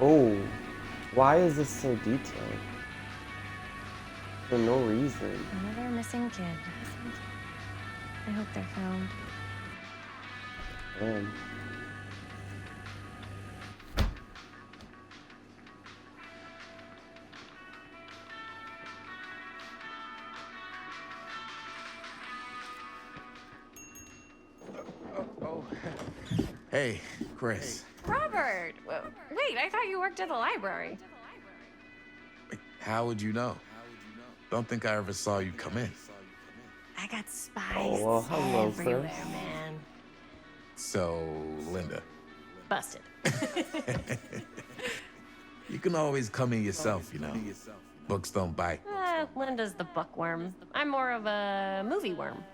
Oh, why is this so detailed? For no reason. Another missing kid. I hope they're found. Man. Hey, Chris. Robert! Wait, I thought you worked at the library. How would you know? Don't think I ever saw you come in. I got spies Oh, well, hello, everywhere, sir. man. So, Linda, Busted. you can always come in yourself, you know. Books don't bite. Linda's the bookworm. I'm more of a movie worm.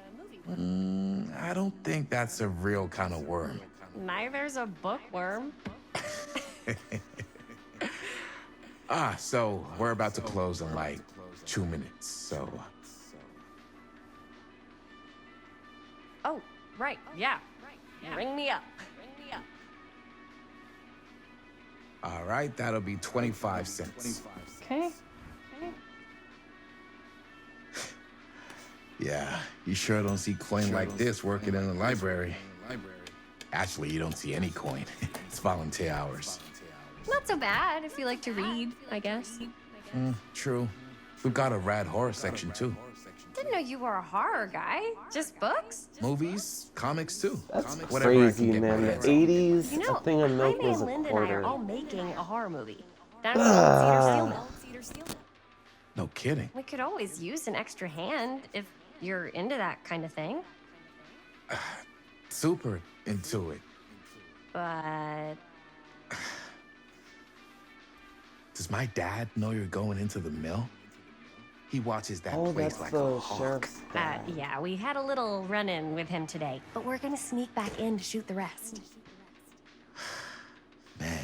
I don't think that's a real kind of worm. Neither's a bookworm. So we're about to close in like 2 minutes, so... Oh, right, yeah. Ring me up. All right, that'll be 25 cents. Okay. Yeah, you sure don't see coin like this working in the library. Actually, you don't see any coin. It's volunteer hours. Not so bad if you like to read, I guess. True. We've got a rad horror section, too. Didn't know you were a horror guy. Just books? Movies, comics, too. That's Whatever I can crazy, get my man. The hands on. 80s, You know, a thing of milk Jaime was and a Linda and I are quarter. all making a horror movie. That's called Cedar Steel Mill. No kidding. We could always use an extra hand if you're into that kind of thing. Super into it. But Does my dad know you're going into the mill? He watches that Oh, place that's like the a hawk. sheriff's guy. yeah, we had a little run-in with him today. But we're gonna sneak back in to shoot the rest. Man.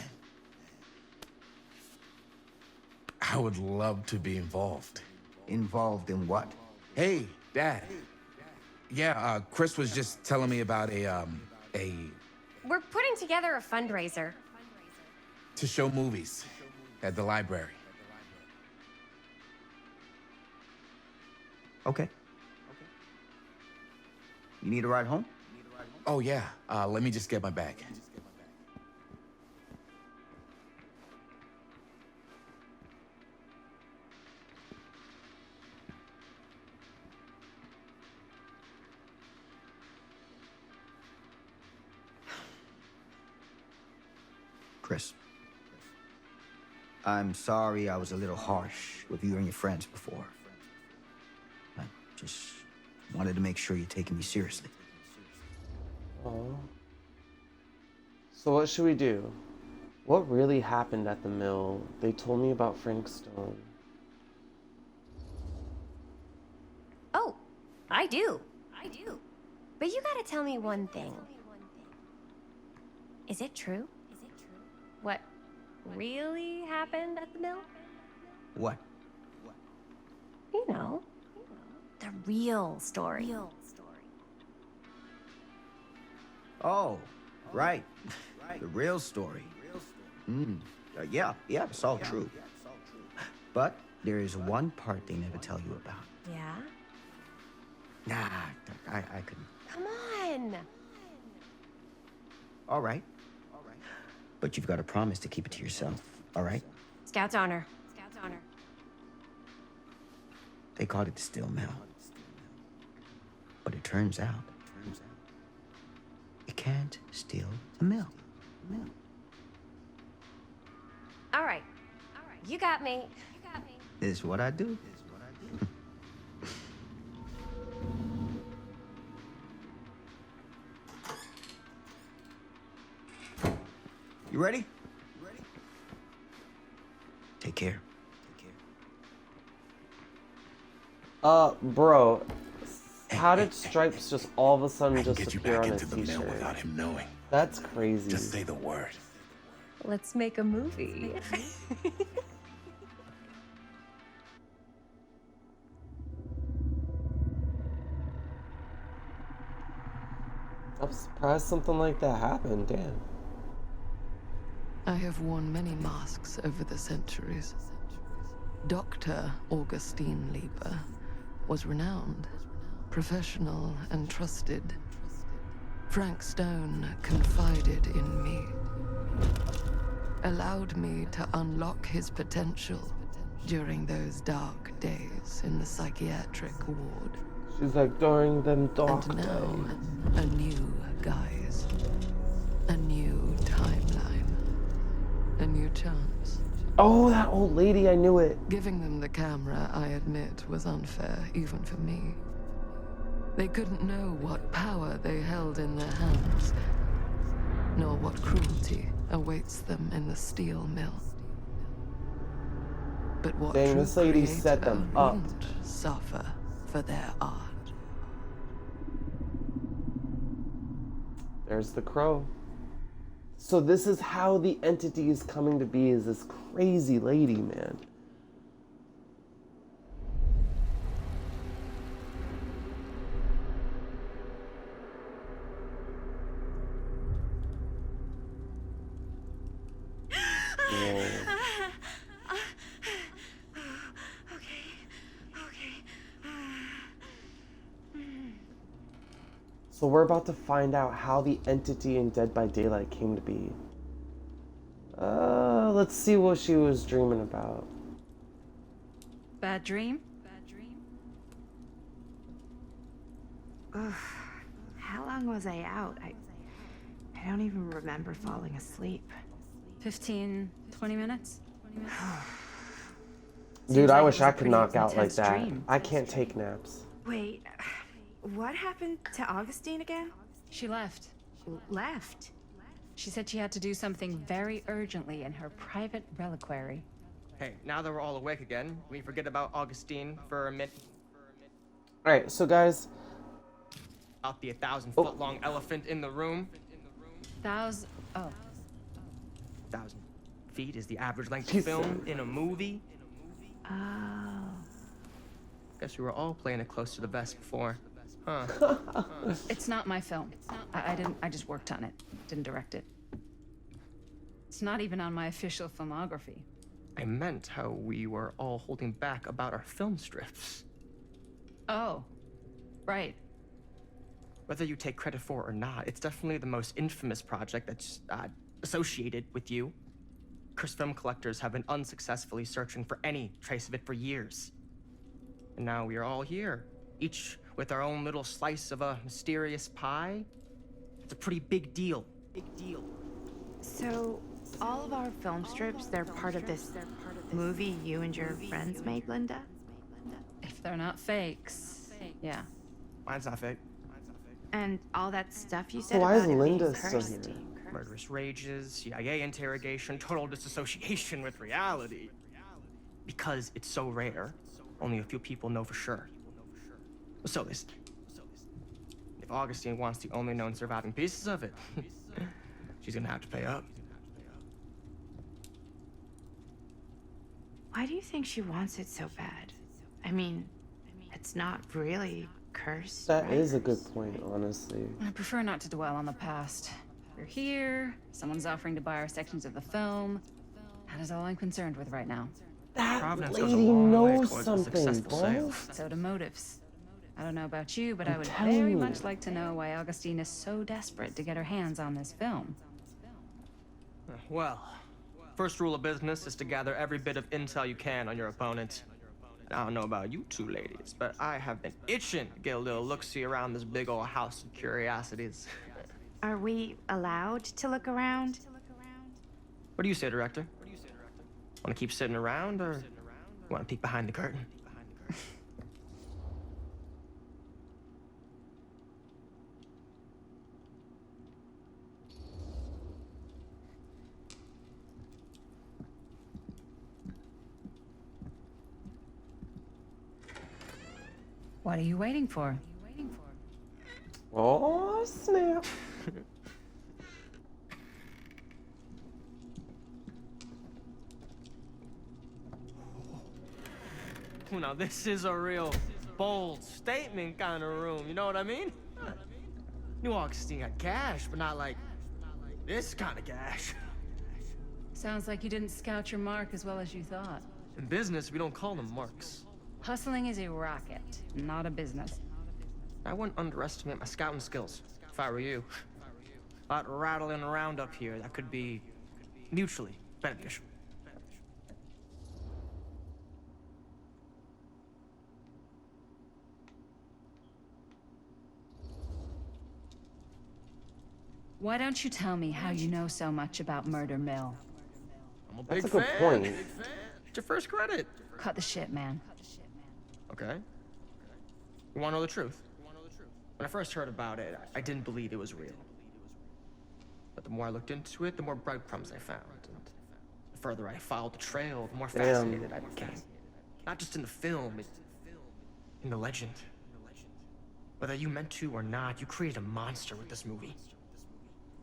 I would love to be involved. Involved in what? Hey, Dad. Yeah, Chris was just telling me about We're putting together a fundraiser. to show movies at the library. Okay. You need a ride home? Oh, yeah. Let me just get my bag. Chris. I'm sorry I was a little harsh with you and your friends before. I just wanted to make sure you're taking me seriously. Oh. So what should we do? What really happened at the mill? They told me about Frank Stone. Oh, I do. But you gotta tell me one thing. Is it true? What really happened at the mill? What? You know, the real story. Oh, right. The real story. Yeah, it's all true. But there is one part they never tell you about. Yeah? Nah, I couldn't. Come on! All right. But you've got to promise to keep it to yourself, all right? Scout's honor. They called it the Steel Mill. But it turns out, you can't steal a mill. All right. You got me. This is what I do. You ready? Take care. Bro, how did Stripes just all of a sudden just Get you appear back on into his the mill t-shirt? without him knowing. That's crazy. Just say the word. Let's make a movie. I'm surprised something like that happened, damn. I have worn many masks over the centuries. Dr. Augustine Lieber was renowned, professional, and trusted. Frank Stone confided in me, allowed me to unlock his potential during those dark days in the psychiatric ward. She's like, during them dark And now, days. a new guise, a new timeline, a new chance. Oh, that old lady, I knew it. Giving them the camera, I admit, was unfair, even for me. They couldn't know what power they held in their hands, nor what cruelty awaits them in the steel mill. But what Dang, true this lady set creator them up. wouldn't suffer for their art. There's the crow. So this is how the entity is coming to be, is this crazy lady, man. So we're about to find out how the entity in Dead by Daylight came to be. Let's see what she was dreaming about. Bad dream? Ugh. How long was I out? I don't even remember falling asleep. 15, 20 minutes? Dude, Seems I like wish it was I a could pretty knock out like intense that. dream. I can't take naps. Wait, what happened to Augustine again? She left. Left? She said she had to do something very urgently in her private reliquary. Hey, now that we're all awake again, we forget about Augustine for a minute. Alright, so guys. About the 1,000-foot long elephant in the room. 1,000. Oh. 1,000 feet is the average length of film in a movie. Oh. Guess we were all playing it close to the vest before. Huh. It's not my film. I just worked on it. Didn't direct it. It's not even on my official filmography. I meant how we were all holding back about our film strips. Oh. Right. Whether you take credit for it or not, it's definitely the most infamous project that's associated with you. Cursed film collectors have been unsuccessfully searching for any trace of it for years. And now we are all here, each with our own little slice of a mysterious pie. It's a pretty big deal. Big deal. So, all of our film strips, they're part of this movie you and your friends made, Linda? If they're not fakes, yeah. Mine's not fake. And all that stuff you said So why about is it Linda being still cursed? here? Murderous rages, CIA interrogation, total disassociation with reality. Because it's so rare, only a few people know for sure. So listen, if Augustine wants the only known surviving pieces of it, she's gonna have to pay up. Why do you think she wants it so bad? I mean, it's not really cursed, That right? is a good point, honestly. I prefer not to dwell on the past. We're here, someone's offering to buy our sections of the film. That is all I'm concerned with right now. That Providence goes a lady long way knows towards a something, successful bro. sale. So do motives. I don't know about you, but I'm I would telling very you. much like to know why Augustine is so desperate to get her hands on this film. Well, first rule of business is to gather every bit of intel you can on your opponent. I don't know about you two ladies, but I have been itching to get a little look-see around this big old house of curiosities. Are we allowed to look around? What do you say, director? Want to keep sitting around, or want to peek behind the curtain? What are you waiting for? Oh, snap. Now this is a real bold statement kind of room, you know what I mean? New Augustine got cash, but not like this kind of cash. Sounds like you didn't scout your mark as well as you thought. In business, we don't call them marks. Hustling is a racket, not a business. I wouldn't underestimate my scouting skills, if I were you. A lot rattling around up here that could be mutually beneficial. Why don't you tell me how you know so much about Murder Mill? I'm a That's big a good fan. point. Big fan. It's your first credit. Cut the shit, man. Okay. You want to know the truth? When I first heard about it, I didn't believe it was real. But the more I looked into it, the more breadcrumbs I found. And the further I followed the trail, the more fascinated I became. Not just in the film, in the legend. Whether you meant to or not, you created a monster with this movie.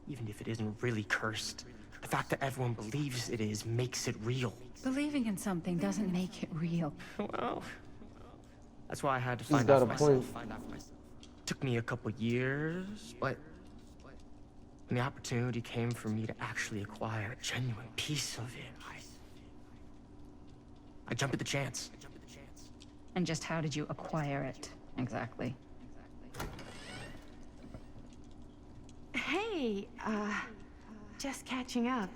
Even if it isn't really cursed, the fact that everyone believes it is makes it real. Believing in something doesn't make it real. Well, that's why I had to He's find got out a for myself. point. Took me a couple years, but when the opportunity came for me to actually acquire a genuine piece of it, I jumped at the chance. And just how did you acquire it, exactly? Hey, just catching up.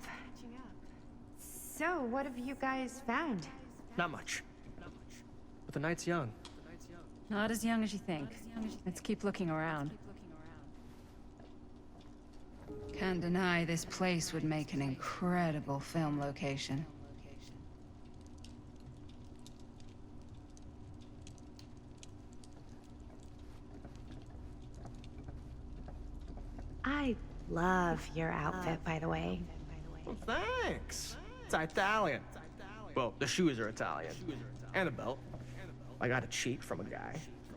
So, what have you guys found? Not much. But the night's young. Not as young as you think. Let's keep looking around. Can't deny this place would make an incredible film location. I love your outfit, by the way. Well, thanks. It's Italian. Well, the shoes are Italian. And the belt. I got a cheat from a guy.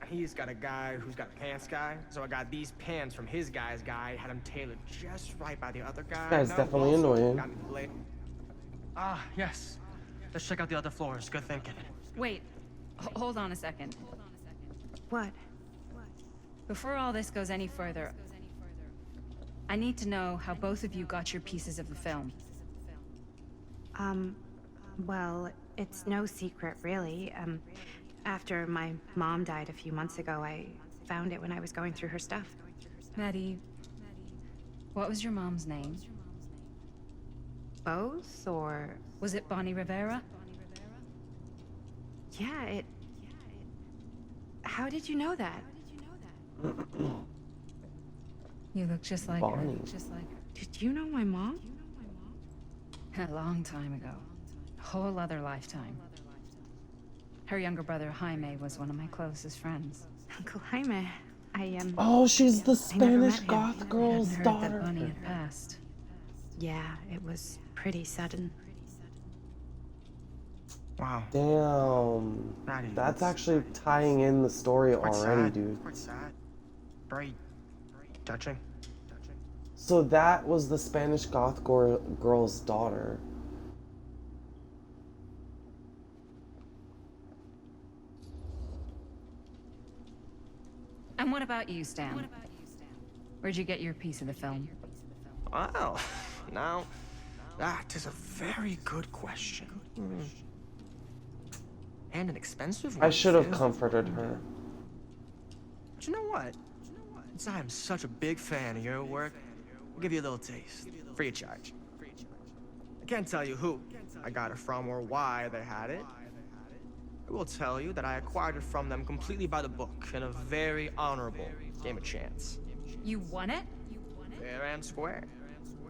He's got a guy who's got a pants guy. So I got these pants from his guy's guy. Had them tailored just right by the other guy. This guy's definitely annoying. Got me late. Ah, yes. Let's check out the other floors. Good thinking. Wait, hold on a second. What? Before all this goes any further, I need to know how both of you got your pieces of the film. Well, it's no secret, really. After my mom died a few months ago, I found it when I was going through her stuff. Maddie, what was your mom's name? Both, or... Was it Bonnie Rivera? Yeah, How did you know that? You look just like Bonnie. her. Just like her. Did you know my mom? A long time ago. A whole other lifetime. Her younger brother, Jaime, was one of my closest friends. Uncle Jaime. Oh, she's the I never met Spanish him. goth girl's Heard daughter. that Bonnie had passed. Yeah, it was pretty sudden. Wow. Damn. Maddie, That's actually tying in the story quite already, sad. dude. Quite sad. Very touching. So that was the Spanish goth girl's daughter. And what about you, Stan? Where'd you get your piece of the film? Well, now, that is a very good question. And an expensive one, I should have too. comforted her. But you know what? Since I am such a big fan of your work, I'll give you a little taste, free of charge. I can't tell you who I got it from or why they had it. I will tell you that I acquired it from them completely by the book in a very honorable game of chance. You won it? Fair and square.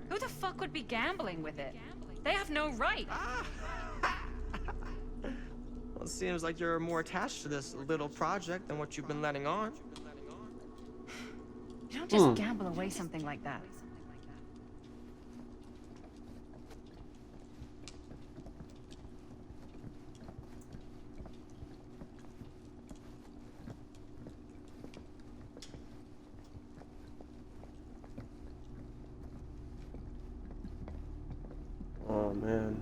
Who the fuck would be gambling with it? They have no right. Well, it seems like you're more attached to this little project than what you've been letting on. You don't just gamble away something like that. Oh man.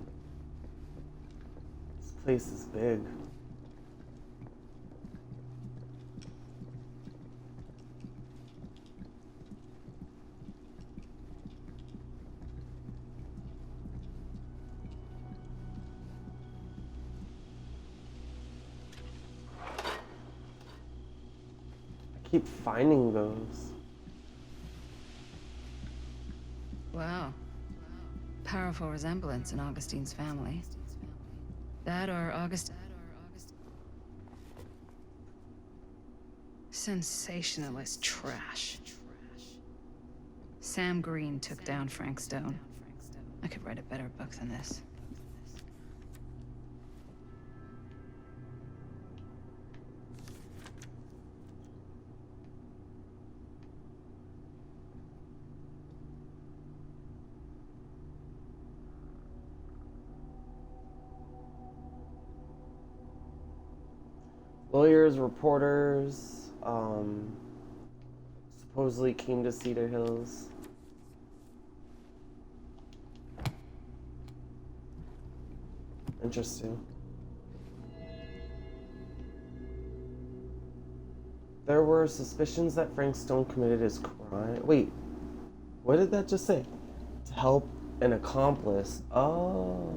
This place is big. I keep finding those. Wow. Powerful resemblance in Augustine's family. That or sensationalist trash. Sam Green took down Frank Stone. I could write a better book than this. Lawyers, reporters, supposedly came to Cedar Hills. Interesting. There were suspicions that Frank Stone committed his crime. Wait, what did that just say? To help an accomplice. Oh.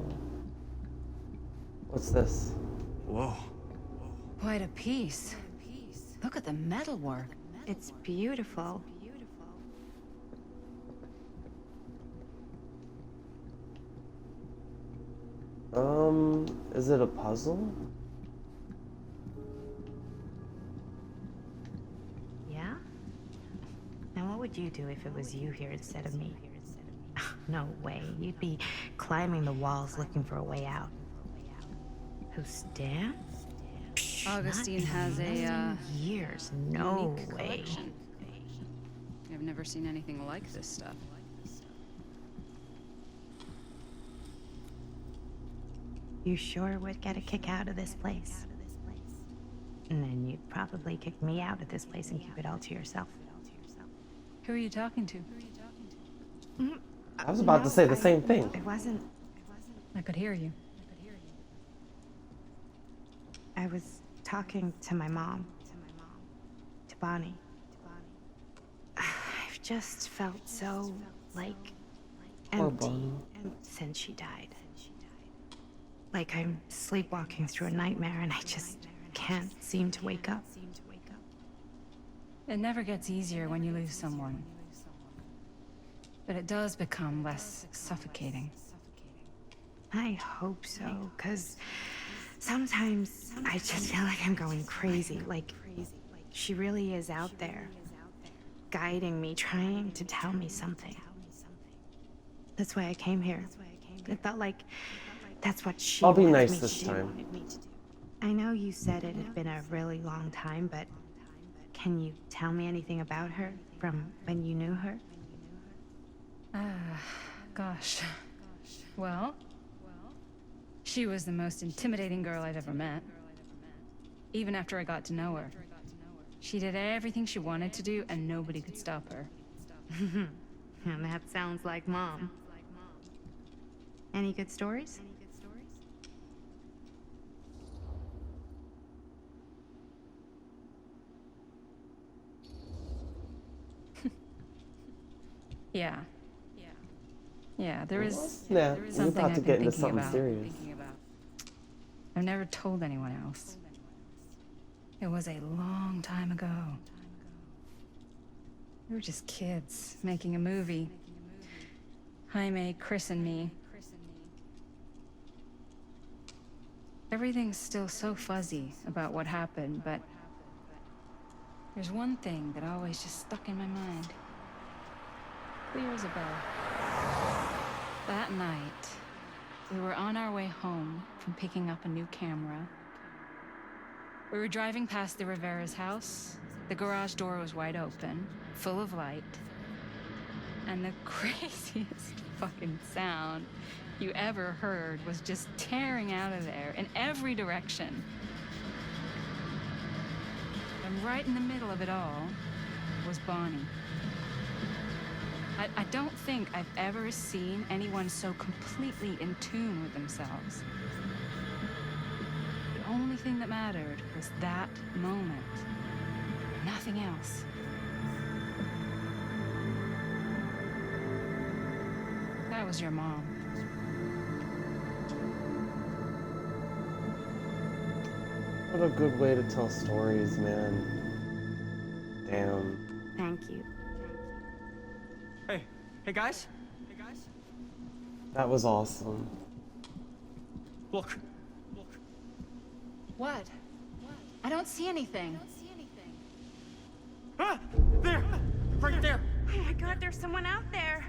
What's this? Whoa. Quite a piece. Look at the metalwork. It's beautiful. Is it a puzzle? Yeah? Now what would you do if it was you here instead of me? No way. You'd be climbing the walls looking for a way out. Who, Stan? Augustine has a years. No unique way. collection. I've never seen anything like this stuff. You sure would get a kick out of this place. And then you'd probably kick me out of this place and keep it all to yourself. Who are you talking to? I was about to say the same thing. It wasn't. I could hear you. I was talking to my mom. To Bonnie. I've just felt so, like, Poor empty Bonnie. since she died. Like I'm sleepwalking through a nightmare and I just can't seem to wake up. It never gets easier when you lose someone. But it does become less suffocating. I hope so, because sometimes I just feel like I'm going crazy. Like she really is out there, guiding me, trying to tell me something. That's why I came here. It felt like that's what she I'll be wanted nice me this to do. time. I know you said it had been a really long time, but can you tell me anything about her from when you knew her? Gosh. Well, she was the most intimidating girl I've ever met. Even after I got to know her. She did everything she wanted to do, and nobody could stop her. And that sounds like Mom. Any good stories? Yeah, there is Nah, there is you're something about to I've get been into thinking something about. serious. I've never told anyone else. It was a long time ago. We were just kids making a movie. Jaime, Chris, and me. Everything's still so fuzzy about what happened, but there's one thing that always just stuck in my mind. Clear as a bell. That night, we were on our way home from picking up a new camera. We were driving past the Rivera's house. The garage door was wide open, full of light. And the craziest fucking sound you ever heard was just tearing out of there in every direction. And right in the middle of it all was Bonnie. I don't think I've ever seen anyone so completely in tune with themselves. The only thing that mattered was that moment. Nothing else. That was your mom. What a good way to tell stories, man. Damn. Thank you. Hey guys? That was awesome. Look. What? I don't see anything. Ah! There! Right there! Oh my God, there's someone out there.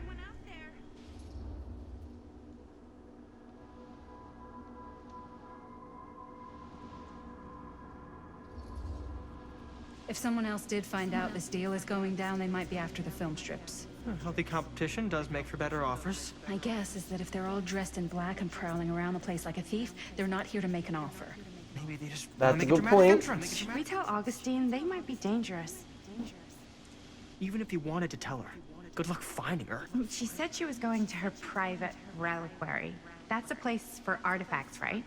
If someone else did find out this deal is going down, they might be after the film strips. Healthy competition does make for better offers. My guess is that if they're all dressed in black and prowling around the place like a thief, they're not here to make an offer. Maybe they just That's wanna a make good dramatic point. entrance. Should we tell Augustine? They might be dangerous. Even if you wanted to tell her, good luck finding her. She said she was going to her private reliquary. That's a place for artifacts, right?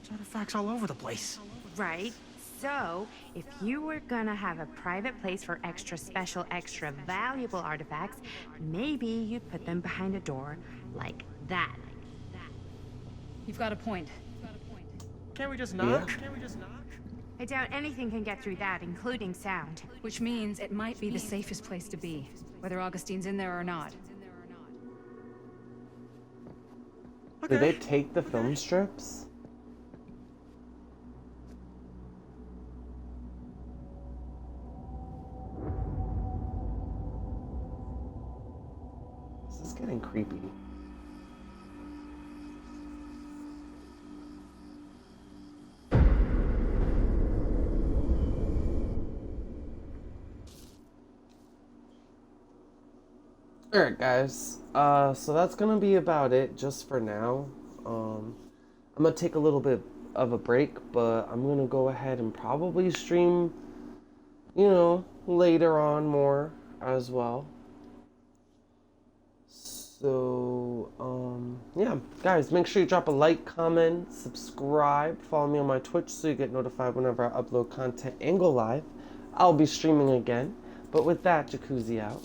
There's artifacts all over the place. Right. So, if you were gonna have a private place for extra special, extra valuable artifacts, maybe you'd put them behind a door like that. You've got a point. Can't we just knock? I doubt anything can get through that, including sound. Which means it might be the safest place to be, whether Augustine's in there or not. Did they take the film strips? getting creepy. Alright guys, so that's gonna be about it just for now. I'm gonna take a little bit of a break, but I'm gonna go ahead and probably stream, you know, later on more as well. So, yeah, guys, make sure you drop a like, comment, subscribe, follow me on my Twitch so you get notified whenever I upload content and go live. I'll be streaming again, but with that, Jacuzzi out.